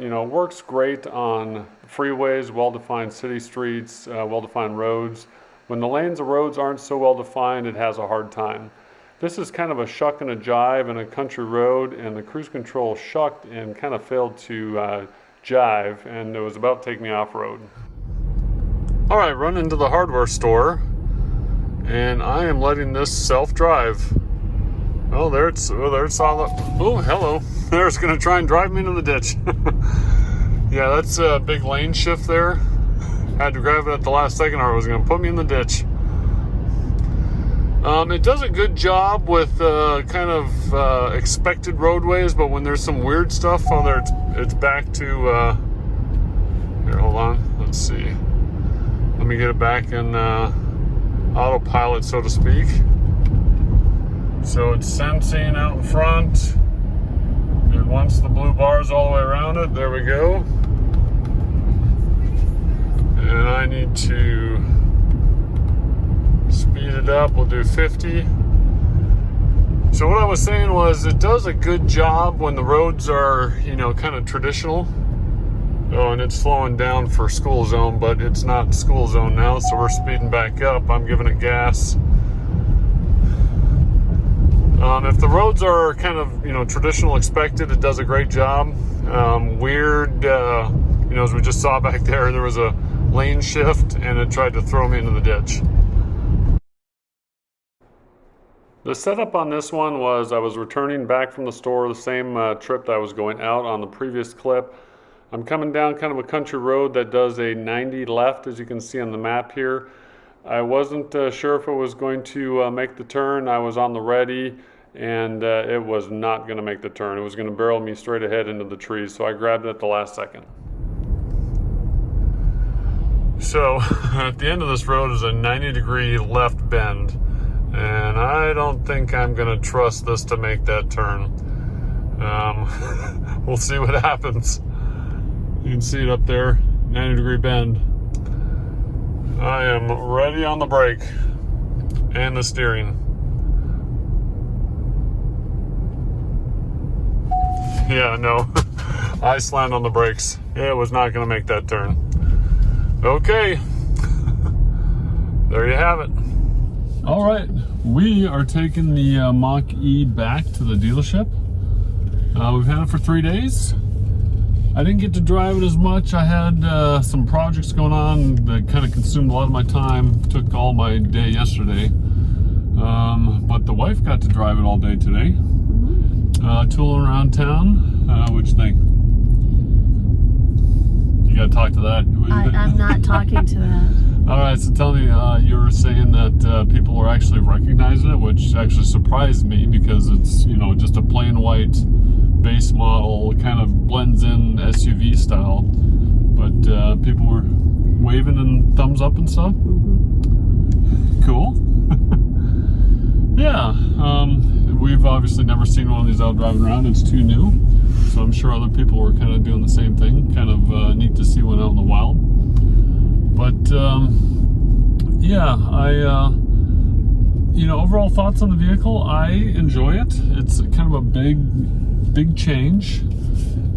D: You know, works great on freeways, well-defined city streets, well-defined roads. When the lanes of roads aren't so well defined, it has a hard time. This is kind of a shuck and a jive in a country road, and the cruise control shucked and kind of failed to jive, and it was about to take me off-road. All right, run into the hardware store, and I am letting this self-drive. Oh, there it's all up. Oh, hello. There's gonna try and drive me into the ditch. Yeah, that's a big lane shift there. Had to grab it at the last second or it was going to put me in the ditch. It does a good job with kind of expected roadways, but when there's some weird stuff, oh, there it's back to, here, hold on, let's see. Let me get it back in autopilot, so to speak. So it's sensing out in front. It wants the blue bars all the way around it. There we go. And I need to speed it up. We'll do 50. So what I was saying was it does a good job when the roads are, you know, kind of traditional. Oh, and it's slowing down for school zone, but it's not school zone now, so we're speeding back up. I'm giving it gas. If the roads are kind of, you know, traditional expected, it does a great job. Weird, you know, as we just saw back there was a lane shift and it tried to throw me into the ditch. The setup on this one was I was returning back from the store the same trip that I was going out on the previous clip. I'm coming down kind of a country road that does a 90 left, as you can see on the map here. I wasn't sure if it was going to make the turn. I was on the ready and it was not going to make the turn. It was going to barrel me straight ahead into the trees, so I grabbed it at the last second. So at the end of this road is a 90-degree left bend, and I don't think I'm going to trust this to make that turn. We'll see what happens. You can see it up there, 90-degree bend. I am ready on the brake, and the steering. Yeah, no, I slammed on the brakes. It was not going to make that turn. Okay, there you have it. All right, we are taking the Mach E back to the dealership. We've had it for 3 days. I didn't get to drive it as much. I had some projects going on that kind of consumed a lot of my time. Took all my day yesterday. But the wife got to drive it all day today. Tooling around town. What'd you think? You gotta talk to that.
H: I'm not talking to that.
D: All right, so tell me, you were saying that people were actually recognizing it, which actually surprised me because it's, you know, just a plain white base model, kind of blends in SUV style. But people were waving and thumbs up and stuff. Cool. Yeah, we've obviously never seen one of these out driving around. It's too new, so I'm sure other people were kind of doing the same thing. Kind of neat to see one out in the wild. But yeah, you know, overall thoughts on the vehicle, I enjoy it. It's kind of a big change.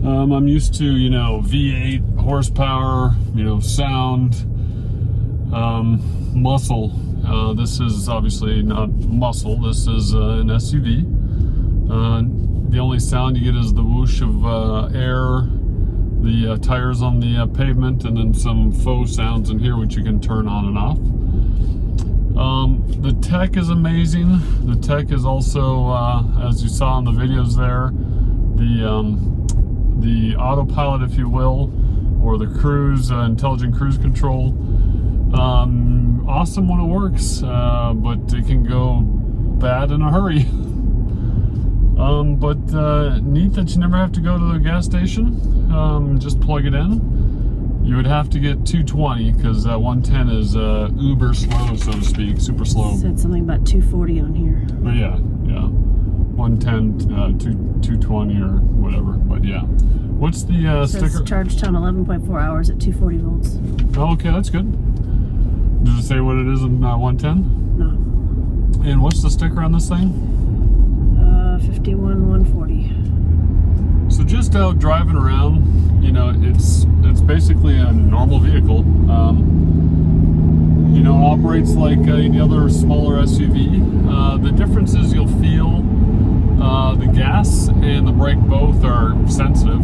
D: I'm used to, you know, V8 horsepower, you know, sound, muscle. This is obviously not muscle. This is an SUV. The only sound you get is the whoosh of air, the tires on the pavement, and then some faux sounds in here which you can turn on and off. The tech is amazing. The tech is also, as you saw in the videos there, the autopilot, if you will, or the cruise, intelligent cruise control. Awesome when it works, but it can go bad in a hurry. But neat that you never have to go to the gas station. Just plug it in. You would have to get 220 because 110 is uber slow, so to speak, super slow.
H: It said something about 240 on here.
D: But yeah, 110, 220 or whatever. But yeah, what's the sticker?
H: Charge time 11.4 hours at 240 volts.
D: Oh, okay, that's good. Does it say what it is in 110?
H: No.
D: And what's the sticker on this thing?
H: 51,140.
D: So just out driving around, you know, it's basically a normal vehicle. You know, it operates like any other smaller SUV. The difference is you'll feel the gas and the brake both are sensitive.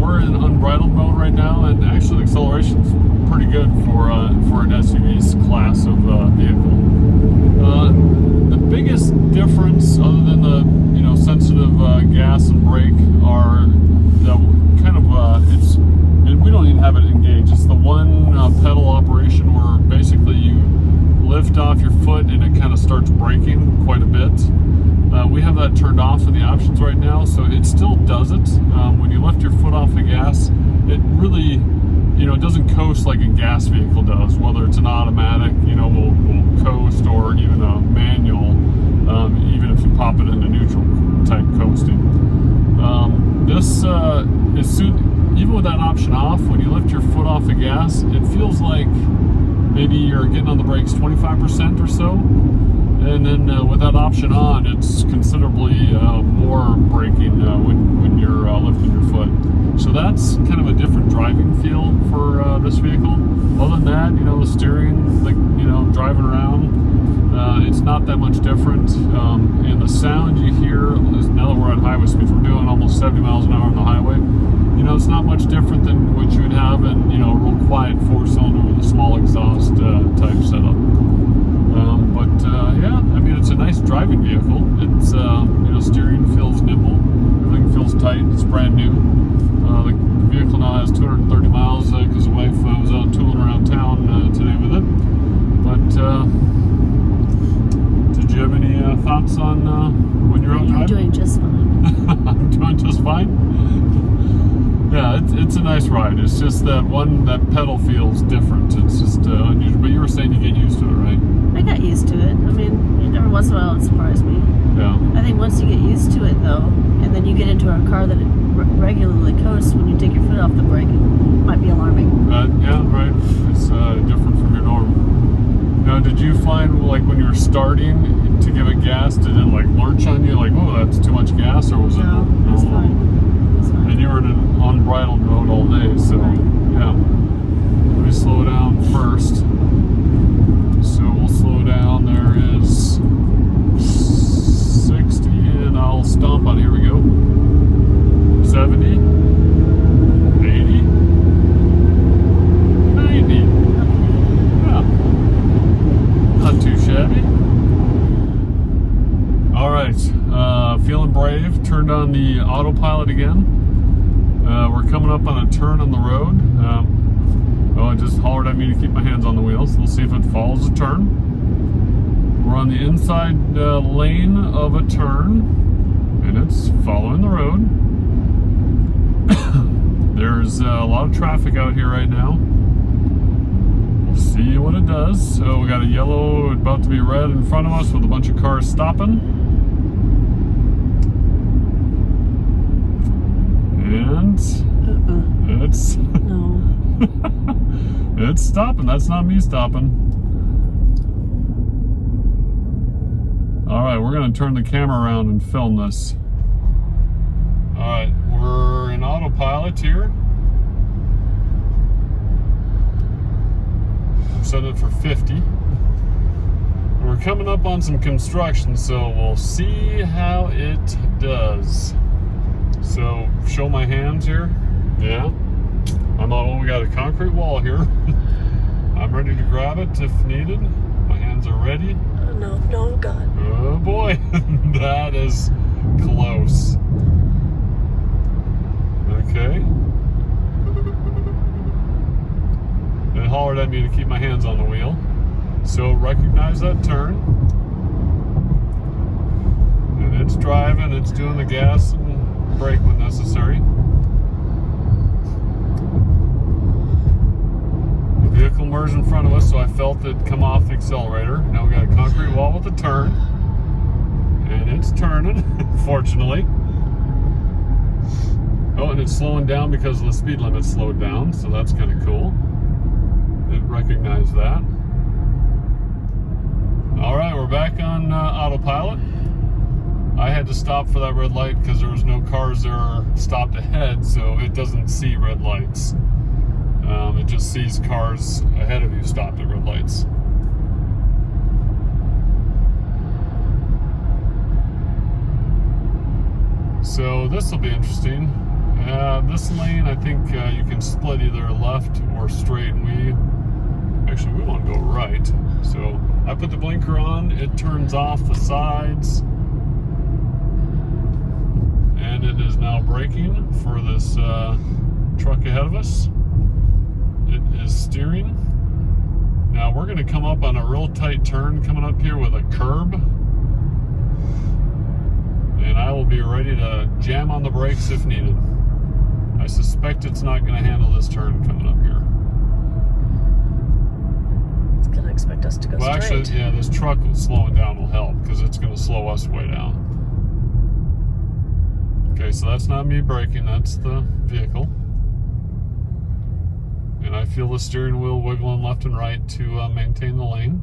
D: We're in unbridled mode right now, and actually the acceleration's pretty good for an SUV's class of vehicle. The biggest difference, other than the, you know, sensitive gas and brake, are the kind of and we don't even have it engaged. It's the one pedal operation where basically you lift off your foot and it kind of starts braking quite a bit. We have that turned off in the options right now, so it still does it. When you lift your foot off the gas, it really, you know, it doesn't coast like a gas vehicle does, whether it's an automatic, you know, will coast, or even a manual, even if you pop it into neutral type coasting. This is soon, even with that option off, when you lift your foot off the gas, it feels like maybe you're getting on the brakes 25% or so. And then with that option on, it's considerably more braking when you're lifting your foot. So that's kind of a different driving feel for this vehicle. Other than that, you know, the steering, like, you know, driving around, it's not that much different. And the sound you hear, now that we're at highway speeds, we're doing almost 70 miles an hour on the highway. You know, it's not much different than what you would have in, you know, a real quiet four-cylinder with a small exhaust type setup. Yeah, I mean, it's a nice driving vehicle. It's, you know, steering feels nimble, everything feels tight, it's brand new. The vehicle now has 230 miles because the wife was out tooling around town today with it. But did you have any thoughts on when you're out driving?
H: You're doing just fine.
D: I'm doing just fine? Yeah, it's a nice ride. It's just that pedal feels different. It's just unusual. But you were saying you get used to it, right?
H: I got used to it. I mean, every once in a while it surprised me.
D: Yeah.
H: I think once you get used to it, though, and then you get into a car that regularly coasts, when you take your foot off the brake, it might be alarming.
D: Yeah, right. It's different from your norm. Now, did you find find, like, when you're starting to give it gas, did it, like, lurch on you? Like, oh, that's too much gas? Or was it?
H: No, it's fine. It's fine.
D: And you were in an unbridled mode all day, so, yeah. Let me slow down first. So we'll slow down. There is 60, and I'll stomp on. Here we go. 70, 80, 90. Yeah. Not too shabby. All right. Feeling brave. Turned on the autopilot again. We're coming up on a turn on the road. Oh, it just hollered at me to keep my hands on the wheels. We'll see if it follows a turn. We're on the inside lane of a turn, and it's following the road. There's a lot of traffic out here right now. We'll see what it does. So we got a yellow about to be red in front of us with a bunch of cars stopping. And it's...
H: No.
D: It's stopping. That's not me stopping. All right, we're going to turn the camera around and film this. All right, we're in autopilot here. I'm setting it for 50. We're coming up on some construction, so we'll see how it does. So, show my hands here. Yeah. I'm on, well, we got a concrete wall here. I'm ready to grab it if needed. My hands are ready.
H: No, no, God.
D: Oh boy, that is close. Okay. It hollered at me to keep my hands on the wheel. So recognize that turn. And it's driving, it's doing the gas and brake when necessary. Vehicle merged in front of us, so I felt it come off the accelerator. Now we got a concrete wall with a turn, and it's turning, fortunately. Oh, and it's slowing down because the speed limit slowed down, so that's kind of cool. It recognized that. All right, we're back on autopilot. I had to stop for that red light because there was no cars there stopped ahead, so it doesn't see red lights. It just sees cars ahead of you stopped at red lights. So this will be interesting. This lane, I think you can split either left or straight. We want to go right. So I put the blinker on. It turns off the sides, and it is now braking for this truck ahead of us. It is steering. Now we're going to come up on a real tight turn coming up here with a curb. And I will be ready to jam on the brakes if needed. I suspect it's not going to handle this turn coming up here.
H: It's going to expect us to go straight.
D: Well, actually, yeah, this truck slowing down will help because it's going to slow us way down. Okay, so that's not me braking, that's the vehicle. And I feel the steering wheel wiggling left and right to maintain the lane.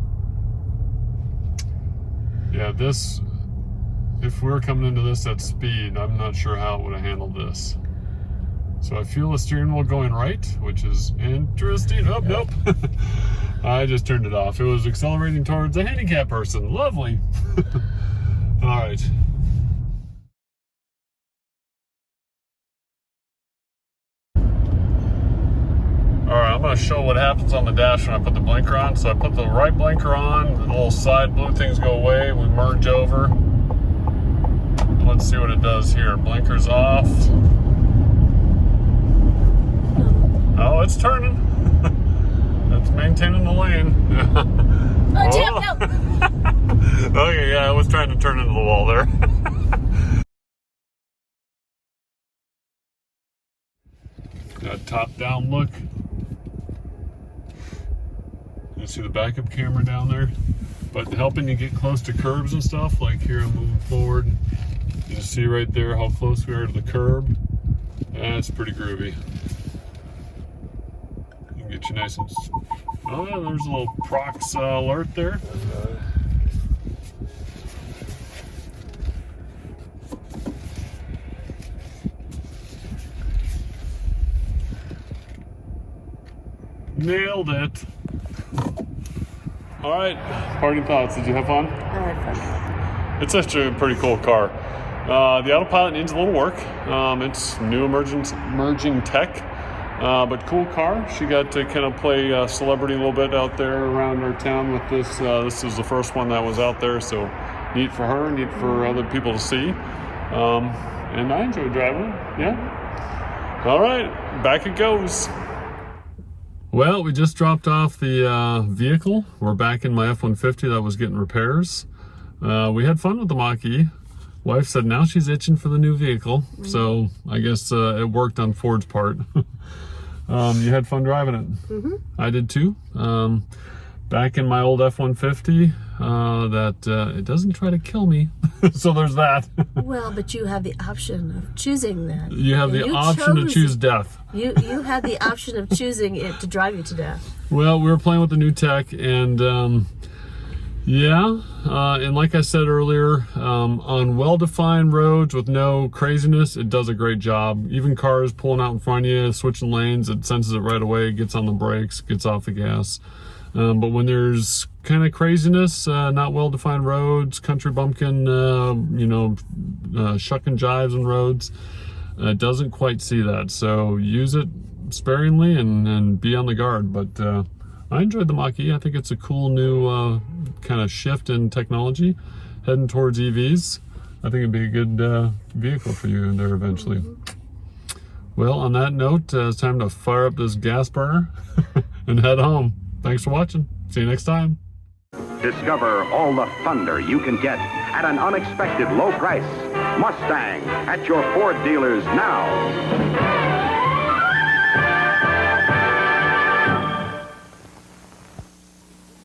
D: Yeah, this, if we were coming into this at speed, I'm not sure how it would have handled this. So I feel the steering wheel going right, which is interesting. Oh, nope. I just turned it off. It was accelerating towards a handicapped person. Lovely. All right. Alright, I'm going to show what happens on the dash when I put the blinker on. So I put the right blinker on, the little side blue things go away, we merge over. Let's see what it does here. Blinker's off. Oh, it's turning. It's maintaining the lane.
H: Oh, damn, no.
D: Okay, yeah, I was trying to turn into the wall there. Got top-down look. You see the backup camera down there? But helping you get close to curbs and stuff, like here I'm moving forward. You see right there how close we are to the curb. That's pretty groovy. You can get get you nice and... Oh, yeah, there's a little Prox alert there. Nailed it. All right, parting thoughts. Did you have fun?
H: I had fun.
D: It's actually a pretty cool car. The Autopilot needs a little work. It's new emerging tech, but cool car. She got to kind of play celebrity a little bit out there around our town with this. This is the first one that was out there, so neat for her, neat for other people to see. And I enjoyed driving it, yeah. All right, back it goes. Well, we just dropped off the vehicle. We're back in my F-150 that was getting repairs. We had fun with the Mach E. Wife said now she's itching for the new vehicle, so I guess it worked on Ford's part. You had fun driving it. I did too. Back in my old F-150, it doesn't try to kill me, so there's that.
H: Well, but you have the option of choosing that.
D: You have the option to choose death.
H: You had the option of choosing it to drive you to death.
D: Well, we were playing with the new tech, and yeah, and like I said earlier, on well-defined roads with no craziness, it does a great job. Even cars pulling out in front of you, switching lanes, it senses it right away, gets on the brakes, gets off the gas. But when there's kind of craziness, not well-defined roads, country bumpkin, shuck and jives on roads, it doesn't quite see that. So use it sparingly and be on the guard. But I enjoyed the Mach E. I think it's a cool new kind of shift in technology, heading towards EVs. I think it'd be a good vehicle for you in there eventually. Well, on that note, it's time to fire up this gas burner and head home. Thanks for watching. See you next time.
C: Discover all the thunder you can get at an unexpected low price. Mustang at your Ford dealers now.